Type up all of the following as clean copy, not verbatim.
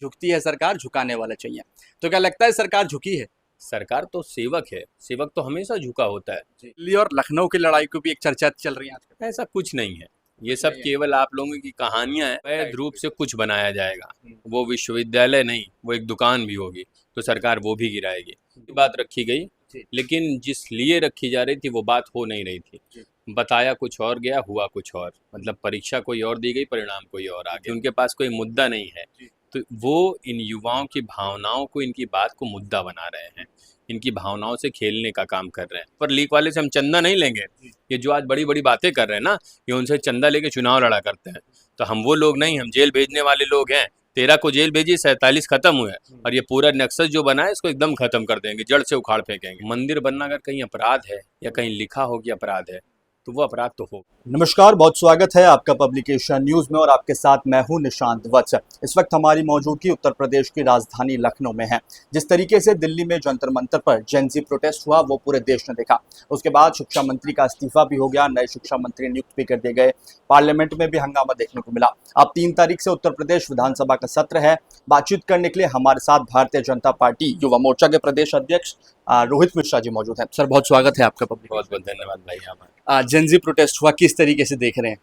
झुकती है सरकार, झुकाने वाले चाहिए। तो क्या लगता है सरकार झुकी है? सरकार तो सेवक है, सेवक तो हमेशा झुका होता है। दिल्ली और लखनऊ की लड़ाई को भी एक चर्चा चल रही है आजकल। ऐसा कुछ नहीं है, ये सब नहीं है। केवल आप लोगों की कहानियां हैं। वैध रूप से कुछ बनाया जाएगा, वो विश्वविद्यालय नहीं, वो एक दुकान भी होगी तो सरकार वो भी गिराएगी। ये बात रखी गई, लेकिन जिस लिए रखी जा रही थी वो बात हो नहीं रही थी। बताया कुछ और गया, हुआ कुछ और। मतलब परीक्षा कोई और दी गई, परिणाम कोई और आ गया। उनके पास कोई मुद्दा नहीं है, तो वो इन युवाओं की भावनाओं को, इनकी बात को मुद्दा बना रहे हैं, इनकी भावनाओं से खेलने का काम कर रहे हैं। पर लीक वाले से हम चंदा नहीं लेंगे। ये जो आज बड़ी बड़ी बातें कर रहे हैं ना, ये उनसे चंदा लेके चुनाव लड़ा करते हैं। तो हम वो लोग नहीं, हम जेल भेजने वाले लोग हैं। 13 को जेल भेजी, 47 खत्म हुए, और ये पूरा नक्सल जो बना है इसको एकदम खत्म कर देंगे, जड़ से उखाड़ फेंकेंगे। मंदिर बनना अगर कहीं अपराध है या कहीं लिखा हो कि अपराध है, तो वो अपराध तो हो। नमस्कार, बहुत स्वागत है आपका पब्लिकेशन न्यूज में और आपके साथ मैं हूं निशांत वत्स। इस वक्त हमारी मौजूदगी उत्तर प्रदेश की राजधानी लखनऊ में है। जिस तरीके से दिल्ली में जंतर मंतर पर जेन-ज़ी प्रोटेस्ट हुआ वो पूरे देश ने देखा। उसके बाद शिक्षा मंत्री का इस्तीफा भी हो गया, नए शिक्षा मंत्री नियुक्त भी कर दिए गए। पार्लियामेंट में भी हंगामा देखने को मिला। अब 3 तारीख से उत्तर प्रदेश विधानसभा का सत्र है। बातचीत करने के लिए हमारे साथ भारतीय जनता पार्टी युवा मोर्चा के प्रदेश अध्यक्ष रोहित मिश्रा जी मौजूद हैं। सर, बहुत स्वागत है आपका पब्लिक। बहुत बहुत धन्यवाद भाई। हमारा जेन-ज़ी प्रोटेस्ट हुआ, किस तरीके से देख रहे हैं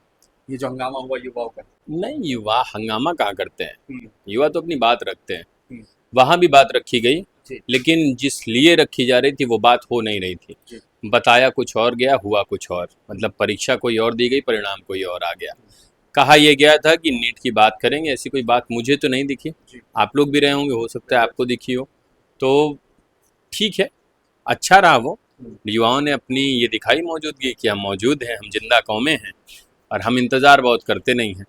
ये जो हंगामा हुआ युवाओं का? नहीं, युवा हंगामा कहाँ करते हैं, युवा तो अपनी बात रखते हैं। हम्म। वहाँ भी बात रखी गई, जी। लेकिन जिस लिए रखी जा रही थी वो बात हो नहीं रही थी। जी। बताया कुछ और गया, हुआ कुछ और। मतलब परीक्षा कोई और दी गई, परिणाम कोई और आ गया। कहा यह गया था कि नीट की बात करेंगे, ऐसी कोई बात मुझे तो नहीं दिखी। आप लोग भी रहे होंगे, हो सकता है आपको दिखी हो। तो ठीक है, अच्छा रहा वो। युवाओं ने अपनी ये दिखाई मौजूदगी कि हम मौजूद हैं, हम जिंदा कौमें हैं, और हम इंतज़ार बहुत करते नहीं हैं।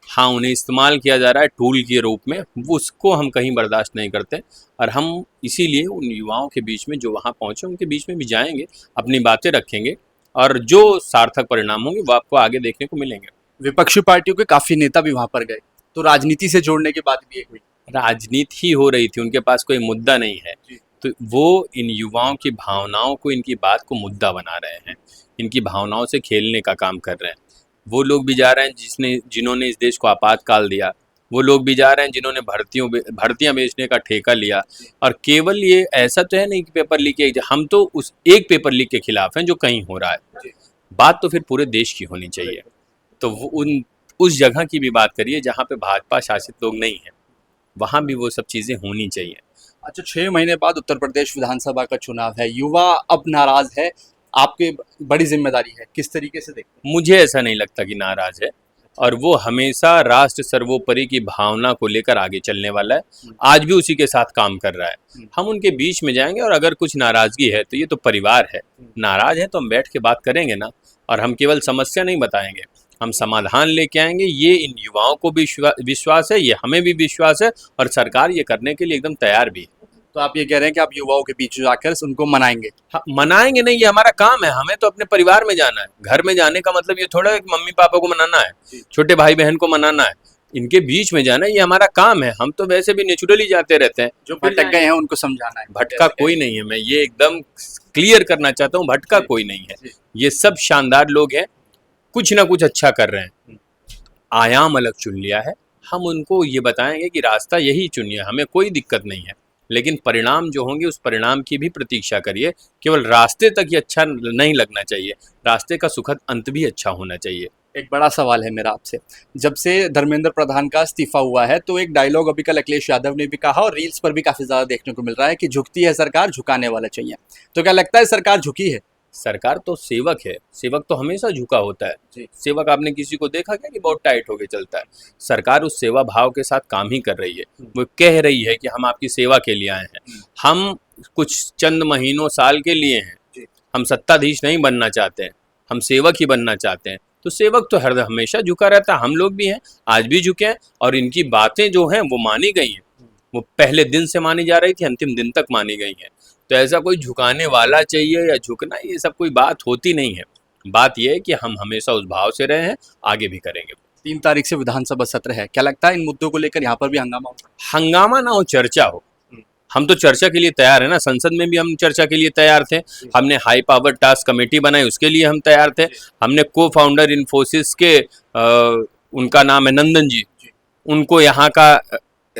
हाँ, उन्हें इस्तेमाल किया जा रहा है टूल के रूप में, वो उसको हम कहीं बर्दाश्त नहीं करते। और हम इसीलिए उन युवाओं के बीच में जो वहाँ पहुँचे उनके बीच में भी जाएंगे, अपनी बातें रखेंगे, और जो सार्थक परिणाम होंगे वो आपको आगे देखने को मिलेंगे। विपक्षी पार्टियों के काफी नेता भी वहां पर गए, तो राजनीति से जोड़ने की बात भी एक हुई। राजनीति ही हो रही थी, उनके पास कोई मुद्दा नहीं है, तो वो इन युवाओं की भावनाओं को, इनकी बात को मुद्दा बना रहे हैं, इनकी भावनाओं से खेलने का काम कर रहे हैं। वो लोग भी जा रहे हैं जिन्होंने इस देश को आपातकाल दिया। वो लोग भी जा रहे हैं जिन्होंने भर्तियां बेचने का ठेका लिया। और केवल ये ऐसा तो है नहीं कि पेपर लीक है, हम तो उस एक पेपर लीक के खिलाफ हैं जो कहीं हो रहा है। बात तो फिर पूरे देश की होनी चाहिए। तो वो उस जगह की भी बात करिए जहाँ पे भाजपा शासित लोग नहीं हैं, वहाँ भी वो सब चीज़ें होनी चाहिए। अच्छा, 6 महीने बाद उत्तर प्रदेश विधानसभा का चुनाव है, युवा अब नाराज है, आपकी बड़ी जिम्मेदारी है, किस तरीके से देखते मुझे ऐसा नहीं लगता कि नाराज है, और वो हमेशा राष्ट्र सर्वोपरि की भावना को लेकर आगे चलने वाला है। आज भी उसी के साथ काम कर रहा है। हम उनके बीच में जाएंगे, और अगर कुछ नाराजगी है तो ये तो परिवार है। नाराज है तो हम बैठ के बात करेंगे ना, और हम केवल समस्या नहीं बताएंगे, हम समाधान लेके आएंगे। ये इन युवाओं को भी विश्वास है, ये हमें भी विश्वास है, और सरकार ये करने के लिए एकदम तैयार भी है। तो आप ये कह रहे हैं कि आप युवाओं के बीच जाकर उनको मनाएंगे? हाँ, मनाएंगे नहीं, ये हमारा काम है। हमें तो अपने परिवार में जाना है। घर में जाने का मतलब ये थोड़ा है कि मम्मी पापा को मनाना है, छोटे भाई बहन को मनाना है, इनके बीच में जाना है, ये हमारा काम है। हम तो वैसे भी नेचुरली जाते रहते हैं। जो भटक गए हैं उनको समझाना है। भटका कोई नहीं है, मैं ये एकदम क्लियर करना चाहता हूँ, भटका कोई नहीं है। ये सब शानदार लोग हैं, कुछ ना कुछ अच्छा कर रहे हैं। आयाम अलग चुन लिया है, हम उनको ये बताएंगे कि रास्ता यही चुनिए, हमें कोई दिक्कत नहीं है, लेकिन परिणाम जो होंगे उस परिणाम की भी प्रतीक्षा करिए। केवल रास्ते तक ही अच्छा नहीं लगना चाहिए, रास्ते का सुखद अंत भी अच्छा होना चाहिए। एक बड़ा सवाल है मेरा आपसे, जब से धर्मेंद्र प्रधान का इस्तीफा हुआ है तो एक डायलॉग अभी कल अखिलेश यादव ने भी कहा और रील्स पर भी काफी ज्यादा देखने को मिल रहा है कि झुकती है सरकार, झुकाने वाला चाहिए। तो क्या लगता है सरकार झुकी है? सरकार तो सेवक है, सेवक तो हमेशा झुका होता है। सेवक आपने किसी को देखा क्या कि बहुत टाइट होके चलता है? सरकार उस सेवा भाव के साथ काम ही कर रही है। वो कह रही है कि हम आपकी सेवा के लिए आए हैं, हम कुछ चंद महीनों साल के लिए हैं, हम सत्ताधीश नहीं बनना चाहते हैं, हम सेवक ही बनना चाहते हैं। तो सेवक तो हमेशा झुका रहता है, हम लोग भी हैं, आज भी झुके हैं, और इनकी बातें जो हैं वो मानी गई हैं। वो पहले दिन से मानी जा रही थी, अंतिम दिन तक मानी गई हैं। तो ऐसा कोई झुकाने वाला चाहिए या झुकना, ये सब कोई बात होती नहीं है। बात यह है कि हम हमेशा उस भाव से रहे हैं, आगे भी करेंगे। 3 तारीख से विधानसभा सत्र है, क्या लगता है इन मुद्दों को लेकर यहाँ पर भी हंगामा होगा? हंगामा ना हो, चर्चा हो। हम तो चर्चा के लिए तैयार है ना, संसद में भी हम चर्चा के लिए तैयार थे। हमने हाई पावर टास्क कमेटी बनाई, उसके लिए हम तैयार थे। हमने को फाउंडर इन्फोसिस के उनका नाम है नंदन जी, उनको यहाँ का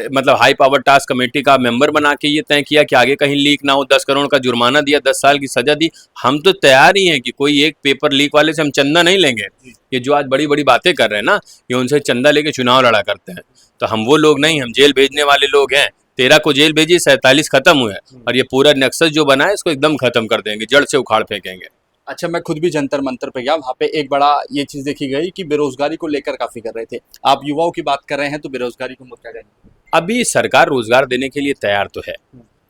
मतलब हाई पावर टास्क कमेटी का मेंबर बना के ये तय किया कि आगे कहीं लीक ना हो, 10 करोड़ का जुर्माना दिया, 10 साल की सजा दी। हम तो तैयार ही हैं कि कोई एक पेपर लीक वाले से हम चंदा नहीं लेंगे। ये जो आज बड़ी बड़ी बातें कर रहे हैं ना, ये उनसे चंदा लेके चुनाव लड़ा करते हैं। तो हम वो लोग नहीं, हम जेल भेजने वाले लोग हैं। 13 को जेल भेजी, 47 खत्म हुए, और ये पूरा नेक्सस जो बना है इसको एकदम खत्म कर देंगे, जड़ से उखाड़ फेंकेंगे। अच्छा, मैं खुद भी जंतर मंतर पे गया, वहाँ पे एक बड़ा ये चीज़ देखी गई कि बेरोजगारी को लेकर काफ़ी कर रहे थे। आप युवाओं की बात कर रहे हैं तो बेरोजगारी को क्या कहेंगे? अभी सरकार रोजगार देने के लिए तैयार तो है।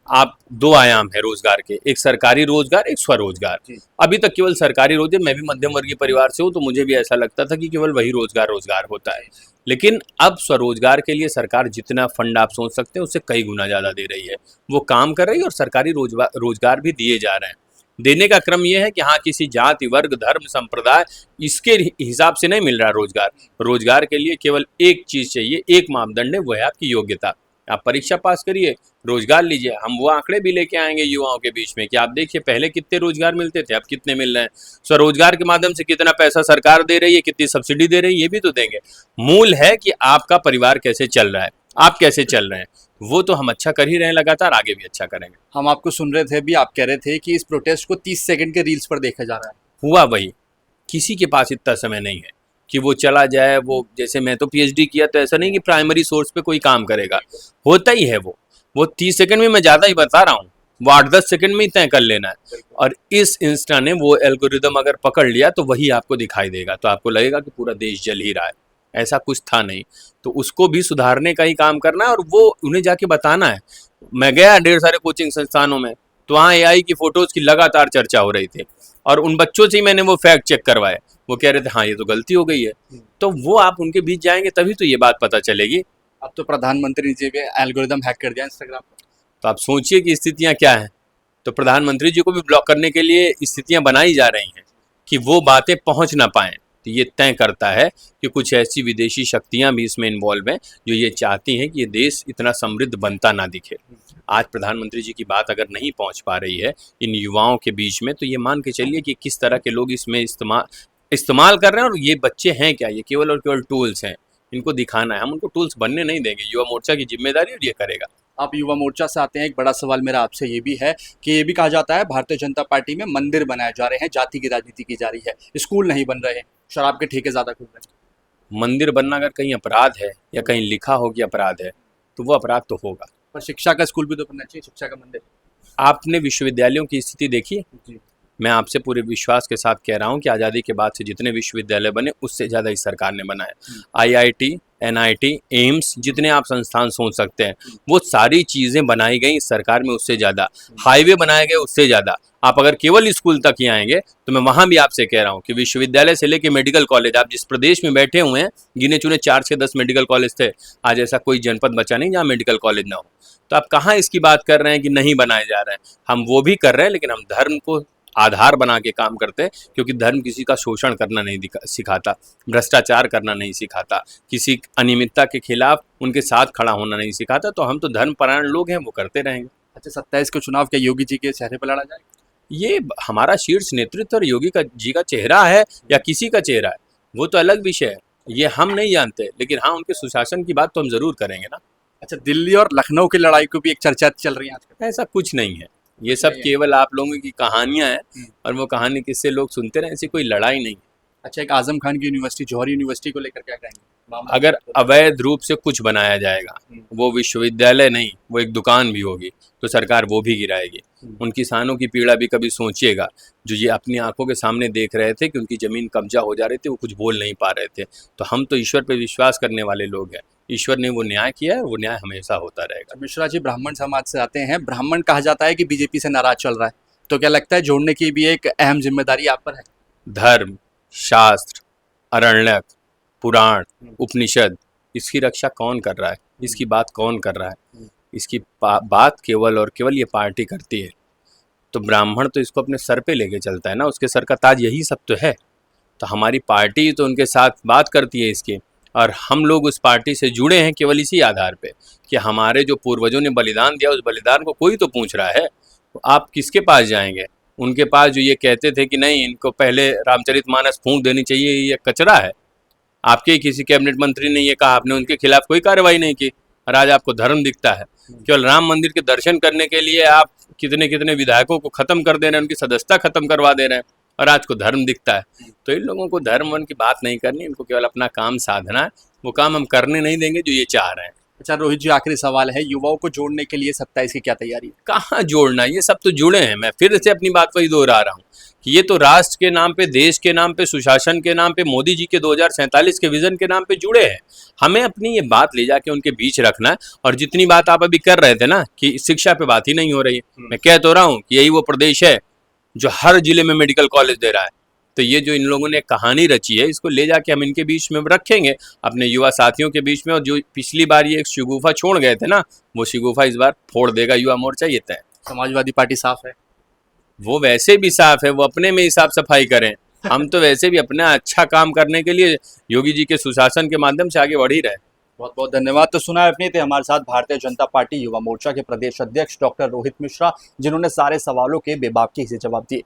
आप दो आयाम है रोजगार के, एक सरकारी रोजगार, एक स्वरोजगार। जी। अभी तक केवल सरकारी रोजगार, मैं भी मध्यम वर्गीय परिवार से हूँ तो मुझे भी ऐसा लगता था कि केवल वही रोजगार होता है। लेकिन अब स्वरोजगार के लिए सरकार जितना फंड आप सोच सकते हैं उससे कई गुना ज़्यादा दे रही है। वो काम कर रही है और सरकारी रोजगार भी दिए जा रहे हैं। देने का क्रम ये है कि हाँ, किसी जाति, वर्ग, धर्म, संप्रदाय इसके हिसाब से नहीं मिल रहा रोजगार। रोजगार के लिए केवल एक चीज़ चाहिए, एक मापदंड है, वो है आपकी योग्यता। आप परीक्षा पास करिए, रोजगार लीजिए। हम वो आंकड़े भी लेके आएंगे युवाओं के बीच में कि आप देखिए पहले कितने रोजगार मिलते थे, अब कितने मिल रहे हैं। स्वरोजगार के माध्यम से कितना पैसा सरकार दे रही है, कितनी सब्सिडी दे रही है, ये भी तो देंगे। मूल है कि आपका परिवार कैसे चल रहा है, आप कैसे चल रहे हैं। वो तो हम अच्छा कर ही रहे हैं, लगातार आगे भी अच्छा करेंगे। हम आपको सुन रहे थे भी, आप कह रहे थे कि इस प्रोटेस्ट को 30 सेकंड के रील्स पर देखा जा रहा है। हुआ वही, किसी के पास इतना समय नहीं है कि वो चला जाए। वो जैसे मैं तो पीएचडी किया, तो ऐसा नहीं कि प्राइमरी सोर्स पे कोई काम करेगा, होता ही है वो 30 सेकंड में, मैं ज़्यादा ही बता रहा हूँ, वो 8-10 सेकंड में ही तय कर लेना है। और इस इंस्टा ने वो एल्गोरिदम अगर पकड़ लिया तो वही आपको दिखाई देगा, तो आपको लगेगा कि पूरा देश जल ही रहा है। ऐसा कुछ था नहीं, तो उसको भी सुधारने का ही काम करना है और वो उन्हें जाके बताना है। मैं गया ढेर सारे कोचिंग संस्थानों में, तो वहाँ एआई की फोटोज़ की लगातार चर्चा हो रही थी, और उन बच्चों से ही मैंने वो फैक्ट चेक करवाए। वो कह रहे थे हाँ, ये तो गलती हो गई है। तो वो आप उनके बीच जाएंगे तभी तो ये बात पता चलेगी। अब तो प्रधानमंत्री जी भी एल्गोरिदम हैक कर दिया इंस्टाग्राम पर। तो आप सोचिए कि स्थितियाँ क्या हैं। तो प्रधानमंत्री जी को भी ब्लॉक करने के लिए स्थितियाँ बनाई जा रही हैं कि वो बातें पहुँच ना पाएँ। तो ये तय करता है कि कुछ ऐसी विदेशी शक्तियाँ भी इसमें इन्वॉल्व हैं जो ये चाहती हैं कि ये देश इतना समृद्ध बनता ना दिखे। आज प्रधानमंत्री जी की बात अगर नहीं पहुंच पा रही है इन युवाओं के बीच में, तो ये मान के चलिए कि किस तरह के लोग इसमें इस्तेमाल कर रहे हैं। और ये बच्चे हैं क्या, ये केवल और केवल टूल्स हैं, इनको दिखाना है। हम उनको टूल्स बनने नहीं देंगे, युवा मोर्चा की जिम्मेदारी और ये करेगा। आप युवा मोर्चा से आते हैं, एक बड़ा सवाल मेरा आपसे ये भी है कि ये भी कहा जाता है भारतीय जनता पार्टी में मंदिर बनाए जा रहे हैं, जाति की राजनीति की जा रही है, स्कूल नहीं बन रहे हैं, शराब के ठेके ज़्यादा खुल रहे हैं। मंदिर बनना अगर कहीं अपराध है या कहीं लिखा हो कि अपराध है, तो वो अपराध तो होगा। पर शिक्षा का स्कूल भी तो बनना चाहिए, शिक्षा का मंदिर। आपने विश्वविद्यालयों की स्थिति देखी? जी। मैं आपसे पूरे विश्वास के साथ कह रहा हूँ कि आज़ादी के बाद से जितने विश्वविद्यालय बने उससे ज़्यादा इस सरकार ने बनाए। आईआईटी, एनआईटी, एम्स, जितने आप संस्थान सोच सकते हैं, वो सारी चीज़ें बनाई गई इस सरकार में उससे ज़्यादा। हाईवे बनाए गए उससे ज़्यादा। आप अगर केवल स्कूल तक ही आएंगे तो मैं वहाँ भी आपसे कह रहा हूँ कि विश्वविद्यालय से लेकर मेडिकल कॉलेज, आप जिस प्रदेश में बैठे हुए हैं, गिने चुने 4 से 10 मेडिकल कॉलेज थे, आज ऐसा कोई जनपद बचा नहीं जहाँ मेडिकल कॉलेज ना हो। तो आप कहाँ इसकी बात कर रहे हैं कि नहीं बनाए जा रहे हैं? हम वो भी कर रहे हैं, लेकिन हम धर्म को आधार बना के काम करते हैं, क्योंकि धर्म किसी का शोषण करना नहीं सिखाता, भ्रष्टाचार करना नहीं सिखाता, किसी अनियमितता के खिलाफ उनके साथ खड़ा होना नहीं सिखाता। तो हम तो धर्मपरायण लोग हैं, वो करते रहेंगे। अच्छा, 27 को चुनाव क्या योगी जी के चेहरे पर लड़ा जाएगा? ये हमारा शीर्ष नेतृत्व और योगी जी का चेहरा है या किसी का चेहरा है, वो तो अलग विषय है, ये हम नहीं जानते। लेकिन हाँ, उनके सुशासन की बात तो हम जरूर करेंगे ना। अच्छा, दिल्ली और लखनऊ की लड़ाई को भी एक चर्चा चल रही है आजकल। ऐसा कुछ नहीं है, ये सब नहीं है। केवल आप लोगों की कहानियां हैं, और वो कहानी किससे लोग सुनते रहे, ऐसी कोई लड़ाई नहीं है। अच्छा, एक आजम खान की यूनिवर्सिटी, जौहरी यूनिवर्सिटी को लेकर क्या कहेंगे? मामला अगर अवैध रूप से कुछ बनाया जाएगा, वो विश्वविद्यालय नहीं, वो एक दुकान भी होगी, तो सरकार वो भी गिराएगी। उन किसानों की पीड़ा भी कभी सोचिएगा, जो ये अपनी आंखों के सामने देख रहे थे कि उनकी ज़मीन कब्जा हो जा रही थी, वो कुछ बोल नहीं पा रहे थे। तो हम तो ईश्वर पे विश्वास करने वाले लोग हैं, ईश्वर ने वो न्याय किया है, वो न्याय हमेशा होता रहेगा। मिश्रा जी ब्राह्मण समाज से आते हैं, ब्राह्मण कहा जाता है कि बीजेपी से नाराज चल रहा है, तो क्या लगता है जोड़ने की भी एक अहम जिम्मेदारी आप पर है? धर्म, शास्त्र, अरण्यक, पुराण, उपनिषद, इसकी रक्षा कौन कर रहा है? इसकी बात कौन कर रहा है? इसकी बात केवल और केवल ये पार्टी करती है। तो ब्राह्मण तो इसको अपने सर पे लेके चलता है ना, उसके सर का ताज यही सब तो है। तो हमारी पार्टी तो उनके साथ बात करती है इसकी, और हम लोग उस पार्टी से जुड़े हैं केवल इसी आधार पे कि हमारे जो पूर्वजों ने बलिदान दिया, उस बलिदान को कोई तो पूछ रहा है। तो आप किसके पास जाएंगे? उनके पास जो ये कहते थे कि नहीं, इनको पहले रामचरितमानस फूंक देनी चाहिए, ये कचरा है। आपके ही किसी कैबिनेट मंत्री ने ये कहा, आपने उनके खिलाफ कोई कार्रवाई नहीं की। और आज आपको धर्म दिखता है। केवल राम मंदिर के दर्शन करने के लिए आप कितने कितने विधायकों को खत्म कर दे रहे हैं, उनकी सदस्यता खत्म करवा दे रहे हैं, और आज को धर्म दिखता है। तो इन लोगों को धर्म वन की बात नहीं करनी, इनको केवल अपना काम साधना है। वो काम हम करने नहीं देंगे जो ये चाह रहे हैं। अच्छा रोहित जी, आखिरी सवाल है, युवाओं को जोड़ने के लिए 27 की क्या तैयारी है? कहाँ जोड़ना, ये सब तो जुड़े हैं। मैं फिर से अपनी बात वही दोहरा रहा हूँ कि ये तो राष्ट्र के नाम पे, देश के नाम पे, सुशासन के नाम पे, मोदी जी के 2047 के विजन के नाम पे जुड़े हैं। हमें अपनी ये बात ले जाके उनके बीच रखना है। और जितनी बात आप अभी कर रहे थे ना कि शिक्षा पे बात ही नहीं हो रही है, मैं कह तो रहा हूँ कि यही वो प्रदेश है जो हर जिले में मेडिकल कॉलेज दे रहा है। तो ये जो इन लोगों ने कहानी रची है, इसको ले जाके हम इनके बीच में रखेंगे, अपने युवा साथियों के बीच में। और जो पिछली बार ये एक शिगुफा छोड़ गए थे ना, वो शिगुफा इस बार फोड़ देगा युवा मोर्चा, ये तय। समाजवादी पार्टी साफ है? वो वैसे भी साफ है, वो अपने में ही साफ सफाई करें। हम तो वैसे भी अपना अच्छा काम करने के लिए योगी जी के सुशासन के माध्यम से आगे बढ़ ही रहे। बहुत बहुत धन्यवाद। तो सुना अपने थे हमारे साथ भारतीय जनता पार्टी युवा मोर्चा के प्रदेश अध्यक्ष डॉक्टर रोहित मिश्रा, जिन्होंने सारे सवालों के बेबाकी से जवाब दिए।